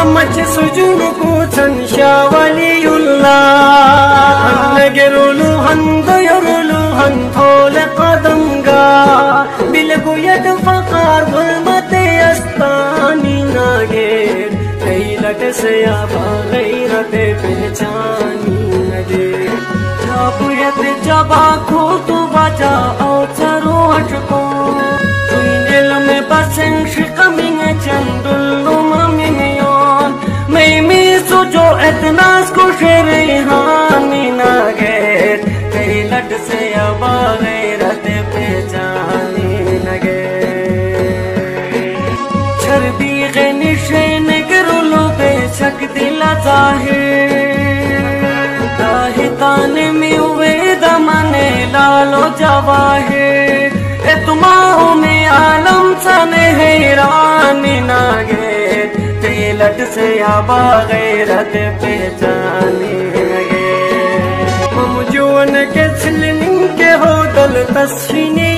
مچ سجون کوچن شاہ ولی اللہ نگرولو ہند یرولو ہن تھول قدم گا بلگو ید فقار ظلمت استانی ناگیر کئی لٹ سے آبا غیرت پہچانی نگیر جابیت جبا کھو تو بچا او چرو اٹکو توی دل میں بسن شکمین چندلو ممینیون میمی سوچو اتناس کو شریحانی ناگیر کئی لٹ سے آبا غیرت پہچانی نگیر چھردی غنشے نگرولو بے شک دل ظاہر تانے میں ہوئے دمانے لالو جواہر اتماؤ میں عالم سنے حیرانی ناگیر کئی لٹ سے آبا غیرت پہچانی نگیر ممجون کے سلنگ کے ہو دل تسخینی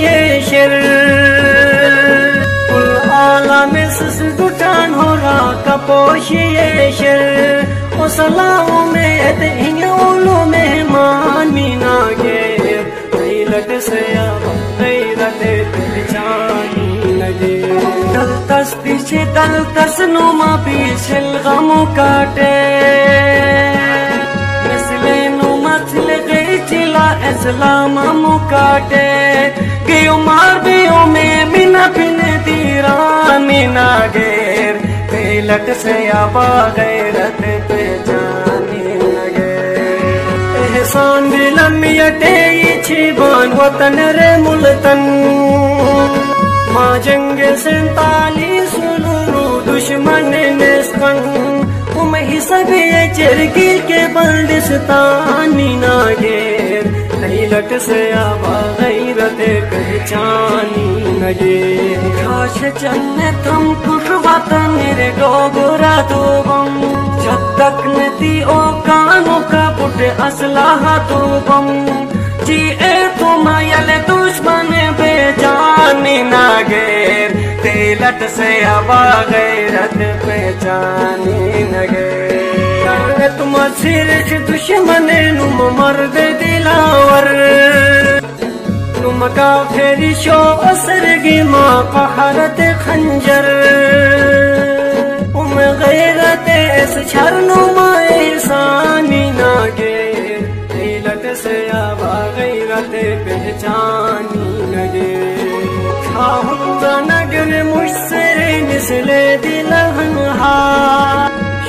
شر کل عالم سس گٹان ہو رہا کپوشی شر وصلاؤ میں اتہین اولو مہمانی ناگیر کئی لٹ سے آبا غیرت پہچانی نگیر دل تس پیچھے دل تس نوما پیچھے الغمو کاٹے مثل نوما چل گئی چلا اسلام مکاٹے گیو مار بیو میں بنا بن دیرانی ناگیر کئی لٹ سے آبا غیرت پہچانی نگیر احسان دلم یٹے چھبان وطن رے ملتن ماں جنگ سنتالیس لورو دشمن نسکن حسبِ چرگی کے بلدستانی ناگیر کئی لٹ سے آبا غیرت پہچانی نگیر کاش جنت ہم کش وطن میرے ڈوگرا دوبم جب تک نتی او کانوں کا پٹ اسلحہ دوبم جی اے تم یل دشمن بے جانی ناگیر کئی لٹ سے آبا غیرت پہچانی نگیر تم سرش دشمن نم مرد دلاور نم کافر شو اسرگی ما قحرت خنجر غیرت اس چھر نما احسانی ناگیر کئی لٹ سے آبا غیرت پہچانی نگیر کھاہتا نگر مشسر نسل دلہن ہا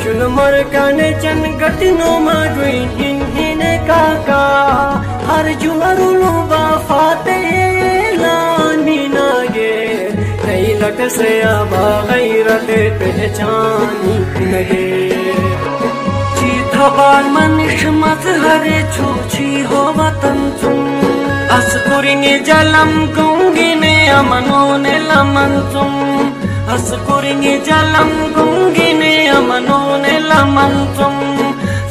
شل مرکان چن گٹنو ماجوین ہن کاکا ہر جوارولو وفات اعلانی ناگیر کئی لٹ سے آبا غیرت پہچانی نگیر چیتھا بار منش مظہر چھوچی ہو وطن تم اسکرنگ جلم گونگی نے امنون لمن تم اسکرنگ جلم گونگی نے امنون لمن تم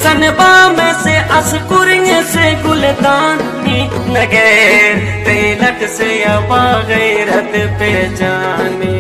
سنبا میں سے اسکرنگ سے گلدانی نگیر کئی لٹ سے آبا غیرت پہچانی